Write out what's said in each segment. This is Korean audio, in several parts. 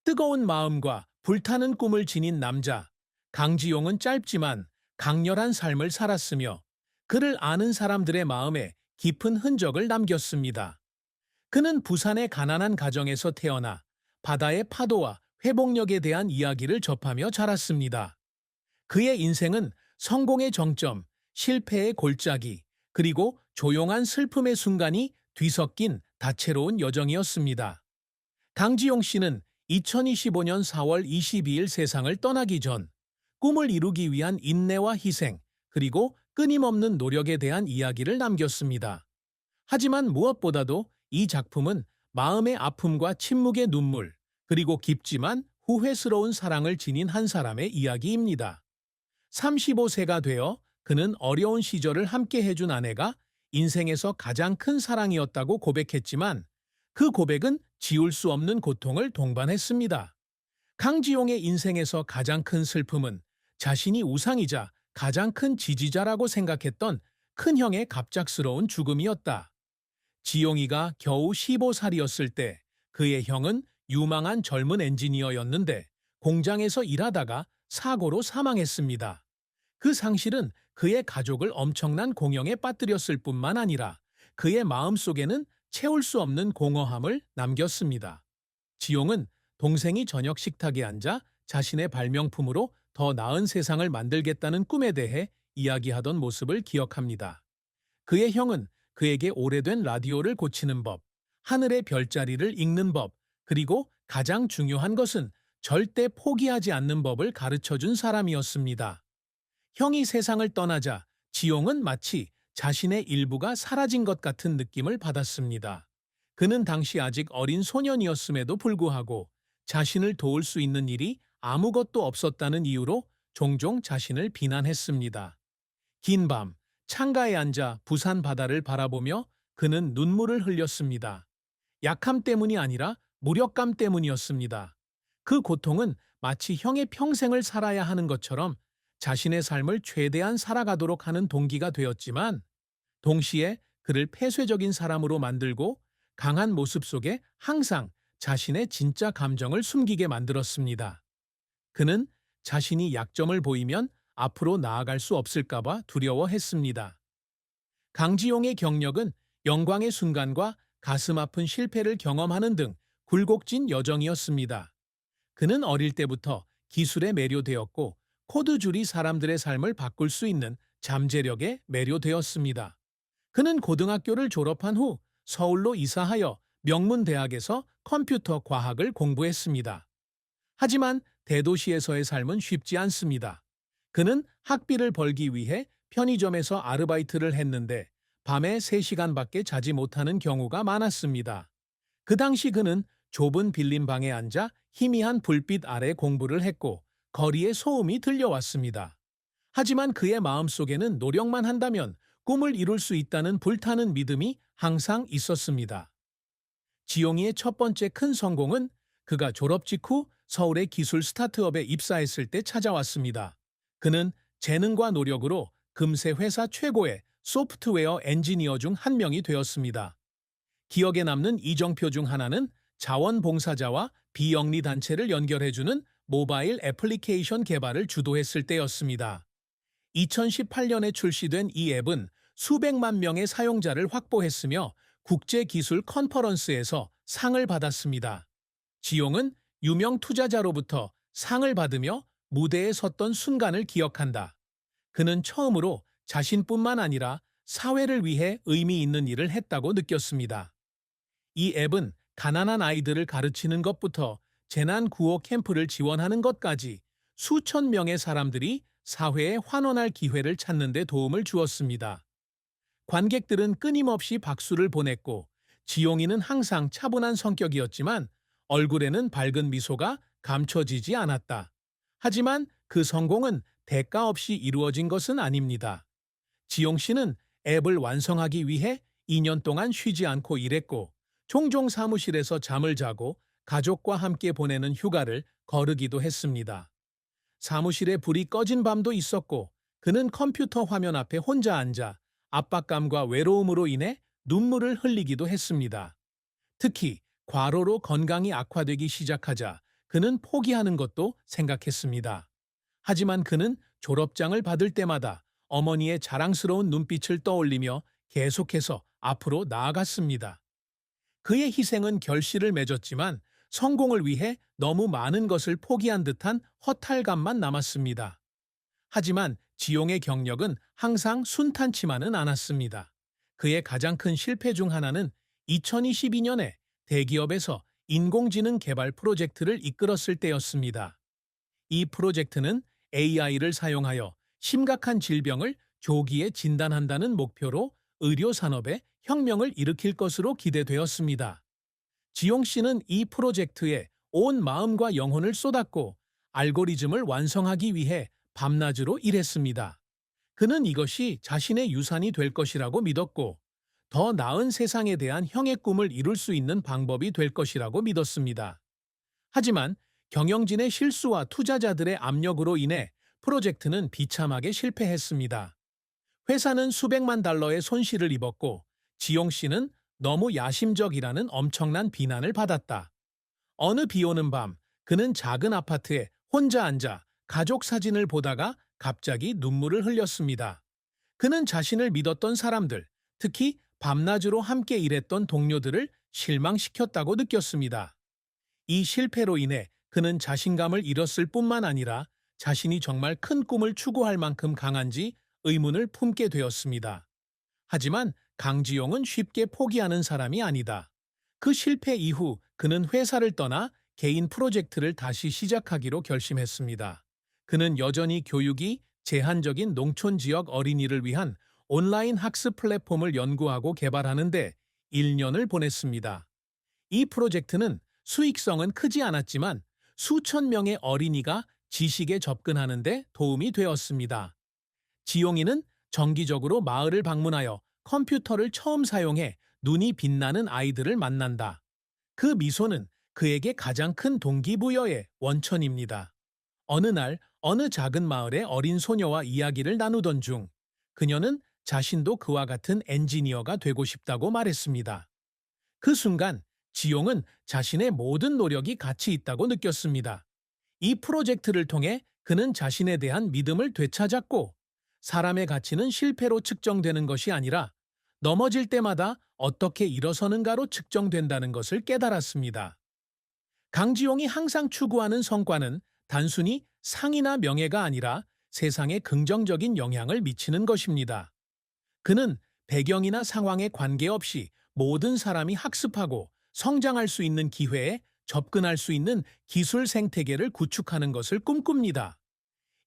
뜨거운 마음과 불타는 꿈을 지닌 남자, 강지용은 짧지만 강렬한 삶을 살았으며 그를 아는 사람들의 마음에 깊은 흔적을 남겼습니다. 그는 부산의 가난한 가정에서 태어나 바다의 파도와 회복력에 대한 이야기를 접하며 자랐습니다. 그의 인생은 성공의 정점, 실패의 골짜기, 그리고 조용한 슬픔의 순간이 뒤섞인 다채로운 여정이었습니다. 강지용 씨는 2025년 4월 22일 세상을 떠나기 전 꿈을 이루기 위한 인내와 희생, 그리고 끊임없는 노력에 대한 이야기를 남겼습니다. 하지만 무엇보다도 이 작품은 마음의 아픔과 침묵의 눈물, 그리고 깊지만 후회스러운 사랑을 지닌 한 사람의 이야기입니다. 35세가 되어 그는 어려운 시절을 함께 해준 아내가 인생에서 가장 큰 사랑이었다고 고백했지만 그 고백은 지울 수 없는 고통을 동반했습니다. 강지용의 인생에서 가장 큰 슬픔은 자신이 우상이자 가장 큰 지지자라고 생각했던 큰형의 갑작스러운 죽음이었다. 지용이가 겨우 15살이었을 때 그의 형은 유망한 젊은 엔지니어였는데 공장에서 일하다가 사고로 사망했습니다. 그 상실은 그의 가족을 엄청난 공영에 빠뜨렸을 뿐만 아니라 그의 마음속에는 채울 수 없는 공허함을 남겼습니다. 지용은 동생이 저녁 식탁에 앉아 자신의 발명품으로 더 나은 세상을 만들겠다는 꿈에 대해 이야기하던 모습을 기억합니다. 그의 형은 그에게 오래된 라디오를 고치는 법, 하늘의 별자리를 읽는 법, 그리고 가장 중요한 것은 절대 포기하지 않는 법을 가르쳐준 사람이었습니다. 형이 세상을 떠나자 지용은 마치 자신의 일부가 사라진 것 같은 느낌을 받았습니다. 그는 당시 아직 어린 소년이었음에도 불구하고 자신을 도울 수 있는 일이 아무것도 없었다는 이유로 종종 자신을 비난했습니다. 긴 밤, 창가에 앉아 부산 바다를 바라보며 그는 눈물을 흘렸습니다. 약함 때문이 아니라 무력감 때문이었습니다. 그 고통은 마치 형의 평생을 살아야 하는 것처럼 자신의 삶을 최대한 살아가도록 하는 동기가 되었지만 동시에 그를 폐쇄적인 사람으로 만들고 강한 모습 속에 항상 자신의 진짜 감정을 숨기게 만들었습니다. 그는 자신이 약점을 보이면 앞으로 나아갈 수 없을까봐 두려워했습니다. 강지용의 경력은 영광의 순간과 가슴 아픈 실패를 경험하는 등 굴곡진 여정이었습니다. 그는 어릴 때부터 기술에 매료되었고 코드줄이 사람들의 삶을 바꿀 수 있는 잠재력에 매료되었습니다. 그는 고등학교를 졸업한 후 서울로 이사하여 명문대학에서 컴퓨터 과학을 공부했습니다. 하지만 대도시에서의 삶은 쉽지 않습니다. 그는 학비를 벌기 위해 편의점에서 아르바이트를 했는데 밤에 3시간밖에 자지 못하는 경우가 많았습니다. 그 당시 그는 좁은 빌린 방에 앉아 희미한 불빛 아래 공부를 했고 거리의 소음이 들려왔습니다. 하지만 그의 마음속에는 노력만 한다면 꿈을 이룰 수 있다는 불타는 믿음이 항상 있었습니다. 지용이의 첫 번째 큰 성공은 그가 졸업 직후 서울의 기술 스타트업에 입사했을 때 찾아왔습니다. 그는 재능과 노력으로 금세 회사 최고의 소프트웨어 엔지니어 중 한 명이 되었습니다. 기억에 남는 이정표 중 하나는 자원봉사자와 비영리 단체를 연결해주는 모바일 애플리케이션 개발을 주도했을 때였습니다. 2018년에 출시된 이 앱은 수백만 명의 사용자를 확보했으며 국제기술 컨퍼런스에서 상을 받았습니다. 지용은 유명 투자자로부터 상을 받으며 무대에 섰던 순간을 기억한다. 그는 처음으로 자신뿐만 아니라 사회를 위해 의미 있는 일을 했다고 느꼈습니다. 이 앱은 가난한 아이들을 가르치는 것부터 재난 구호 캠프를 지원하는 것까지 수천 명의 사람들이 사회에 환원할 기회를 찾는 데 도움을 주었습니다. 관객들은 끊임없이 박수를 보냈고 지용이는 항상 차분한 성격이었지만 얼굴에는 밝은 미소가 감춰지지 않았다. 하지만 그 성공은 대가 없이 이루어진 것은 아닙니다. 지용 씨는 앱을 완성하기 위해 2년 동안 쉬지 않고 일했고 종종 사무실에서 잠을 자고 가족과 함께 보내는 휴가를 거르기도 했습니다. 사무실에 불이 꺼진 밤도 있었고 그는 컴퓨터 화면 앞에 혼자 앉아 압박감과 외로움으로 인해 눈물을 흘리기도 했습니다. 특히 과로로 건강이 악화되기 시작하자 그는 포기하는 것도 생각했습니다. 하지만 그는 졸업장을 받을 때마다 어머니의 자랑스러운 눈빛을 떠올리며 계속해서 앞으로 나아갔습니다. 그의 희생은 결실을 맺었지만 성공을 위해 너무 많은 것을 포기한 듯한 허탈감만 남았습니다. 하지만 지용의 경력은 항상 순탄치만은 않았습니다. 그의 가장 큰 실패 중 하나는 2022년에 대기업에서 인공지능 개발 프로젝트를 이끌었을 때였습니다. 이 프로젝트는 AI를 사용하여 심각한 질병을 조기에 진단한다는 목표로 의료 산업에 혁명을 일으킬 것으로 기대되었습니다. 지용 씨는 이 프로젝트에 온 마음과 영혼을 쏟았고 알고리즘을 완성하기 위해 밤낮으로 일했습니다. 그는 이것이 자신의 유산이 될 것이라고 믿었고 더 나은 세상에 대한 형의 꿈을 이룰 수 있는 방법이 될 것이라고 믿었습니다. 하지만 경영진의 실수와 투자자들의 압력으로 인해 프로젝트는 비참하게 실패했습니다. 회사는 수백만 달러의 손실을 입었고 지용 씨는 너무 야심적이라는 엄청난 비난을 받았다. 어느 비 오는 밤, 그는 작은 아파트에 혼자 앉아 가족 사진을 보다가 갑자기 눈물을 흘렸습니다. 그는 자신을 믿었던 사람들, 특히 밤낮으로 함께 일했던 동료들을 실망시켰다고 느꼈습니다. 이 실패로 인해 그는 자신감을 잃었을 뿐만 아니라 자신이 정말 큰 꿈을 추구할 만큼 강한지 의문을 품게 되었습니다. 하지만 강지용은 쉽게 포기하는 사람이 아니다. 그 실패 이후 그는 회사를 떠나 개인 프로젝트를 다시 시작하기로 결심했습니다. 그는 여전히 교육이 제한적인 농촌 지역 어린이를 위한 온라인 학습 플랫폼을 연구하고 개발하는데 1년을 보냈습니다. 이 프로젝트는 수익성은 크지 않았지만 수천 명의 어린이가 지식에 접근하는 데 도움이 되었습니다. 지용이는 정기적으로 마을을 방문하여 컴퓨터를 처음 사용해 눈이 빛나는 아이들을 만난다. 그 미소는 그에게 가장 큰 동기부여의 원천입니다. 어느 날 어느 작은 마을의 어린 소녀와 이야기를 나누던 중 그녀는 자신도 그와 같은 엔지니어가 되고 싶다고 말했습니다. 그 순간 지용은 자신의 모든 노력이 가치 있다고 느꼈습니다. 이 프로젝트를 통해 그는 자신에 대한 믿음을 되찾았고 사람의 가치는 실패로 측정되는 것이 아니라 넘어질 때마다 어떻게 일어서는가로 측정된다는 것을 깨달았습니다. 강지용이 항상 추구하는 성과는 단순히 상이나 명예가 아니라 세상에 긍정적인 영향을 미치는 것입니다. 그는 배경이나 상황에 관계없이 모든 사람이 학습하고 성장할 수 있는 기회에 접근할 수 있는 기술 생태계를 구축하는 것을 꿈꿉니다.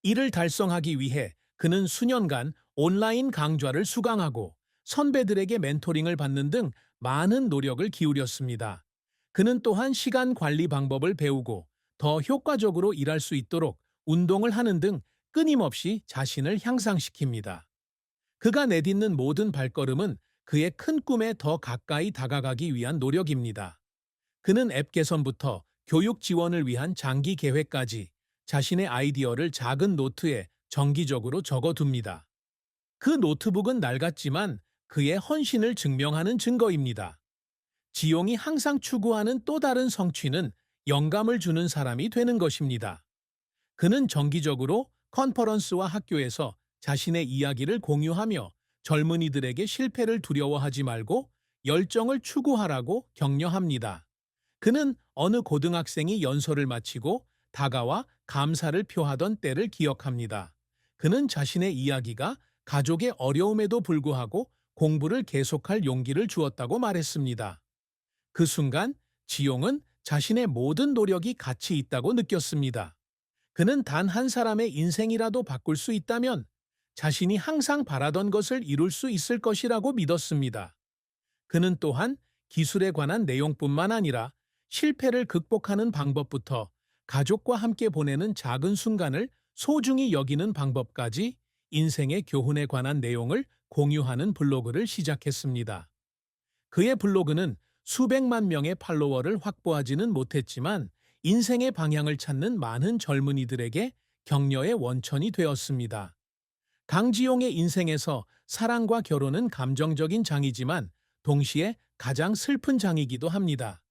이를 달성하기 위해 그는 수년간 온라인 강좌를 수강하고 선배들에게 멘토링을 받는 등 많은 노력을 기울였습니다. 그는 또한 시간 관리 방법을 배우고 더 효과적으로 일할 수 있도록 운동을 하는 등 끊임없이 자신을 향상시킵니다. 그가 내딛는 모든 발걸음은 그의 큰 꿈에 더 가까이 다가가기 위한 노력입니다. 그는 앱 개선부터 교육 지원을 위한 장기 계획까지 자신의 아이디어를 작은 노트에 정기적으로 적어둡니다. 그 노트북은 낡았지만 그의 헌신을 증명하는 증거입니다. 지용이 항상 추구하는 또 다른 성취는 영감을 주는 사람이 되는 것입니다. 그는 정기적으로 컨퍼런스와 학교에서 자신의 이야기를 공유하며 젊은이들에게 실패를 두려워하지 말고 열정을 추구하라고 격려합니다. 그는 어느 고등학생이 연설을 마치고 다가와 감사를 표하던 때를 기억합니다. 그는 자신의 이야기가 가족의 어려움에도 불구하고 공부를 계속할 용기를 주었다고 말했습니다. 그 순간 지용은 자신의 모든 노력이 가치 있다고 느꼈습니다. 그는 단 한 사람의 인생이라도 바꿀 수 있다면 자신이 항상 바라던 것을 이룰 수 있을 것이라고 믿었습니다. 그는 또한 기술에 관한 내용뿐만 아니라 실패를 극복하는 방법부터 가족과 함께 보내는 작은 순간을 소중히 여기는 방법까지 인생의 교훈에 관한 내용을 공유하는 블로그를 시작했습니다. 그의 블로그는 수백만 명의 팔로워를 확보하지는 못했지만 인생의 방향을 찾는 많은 젊은이들에게 격려의 원천이 되었습니다. 강지용의 인생에서 사랑과 결혼은 감정적인 장이지만 동시에 가장 슬픈 장이기도 합니다.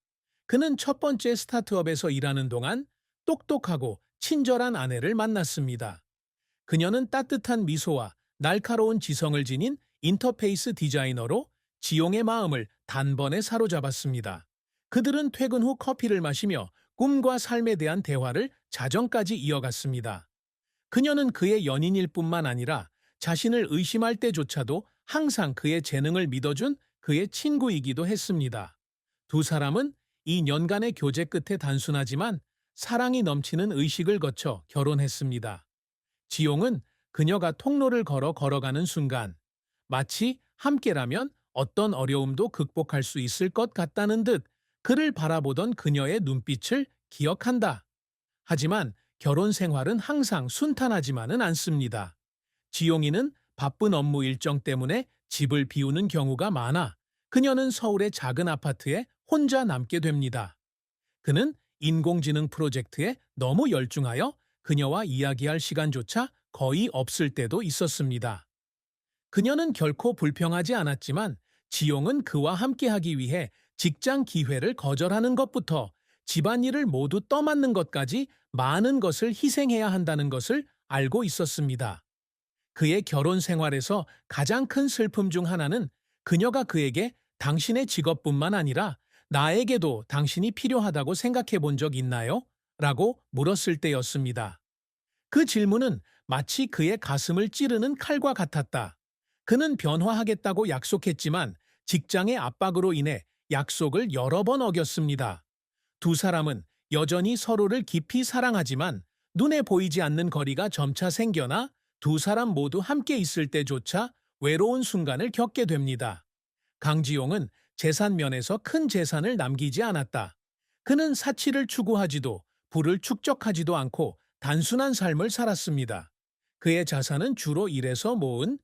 그는 첫 번째 스타트업에서 일하는 동안 똑똑하고 친절한 아내를 만났습니다. 그녀는 따뜻한 미소와 날카로운 지성을 지닌 인터페이스 디자이너로 지용의 마음을 단번에 사로잡았습니다. 그들은 퇴근 후 커피를 마시며 꿈과 삶에 대한 대화를 자정까지 이어갔습니다. 그녀는 그의 연인일 뿐만 아니라 자신을 의심할 때조차도 항상 그의 재능을 믿어준 그의 친구이기도 했습니다. 두 사람은 2년간의 교제 끝에 단순하지만 사랑이 넘치는 의식을 거쳐 결혼했습니다. 지용은 그녀가 통로를 걸어가는 순간 마치 함께라면 어떤 어려움도 극복할 수 있을 것 같다는 듯 그를 바라보던 그녀의 눈빛을 기억한다. 하지만 결혼 생활은 항상 순탄하지만은 않습니다. 지용이는 바쁜 업무 일정 때문에 집을 비우는 경우가 많아 그녀는 서울의 작은 아파트에 혼자 남게 됩니다. 그는 인공지능 프로젝트에 너무 열중하여 그녀와 이야기할 시간조차 거의 없을 때도 있었습니다. 그녀는 결코 불평하지 않았지만 지용은 그와 함께하기 위해 직장 기회를 거절하는 것부터 집안일을 모두 떠맡는 것까지 많은 것을 희생해야 한다는 것을 알고 있었습니다. 그의 결혼 생활에서 가장 큰 슬픔 중 하나는 그녀가 그에게 당신의 직업뿐만 아니라 나에게도 당신이 필요하다고 생각해 본 적 있나요? 라고 물었을 때였습니다. 그 질문은 마치 그의 가슴을 찌르는 칼과 같았다. 그는 변화하겠다고 약속했지만 직장의 압박으로 인해 약속을 여러 번 어겼습니다. 두 사람은 여전히 서로를 깊이 사랑하지만 눈에 보이지 않는 거리가 점차 생겨나 두 사람 모두 함께 있을 때조차 외로운 순간을 겪게 됩니다. 강지용은 재산 면에서 큰 재산을 남기지 않았다. 그는 사치를 추구하지도 부를 축적하지도 않고 단순한 삶을 살았습니다. 그의 자산은 주로 일해서 모은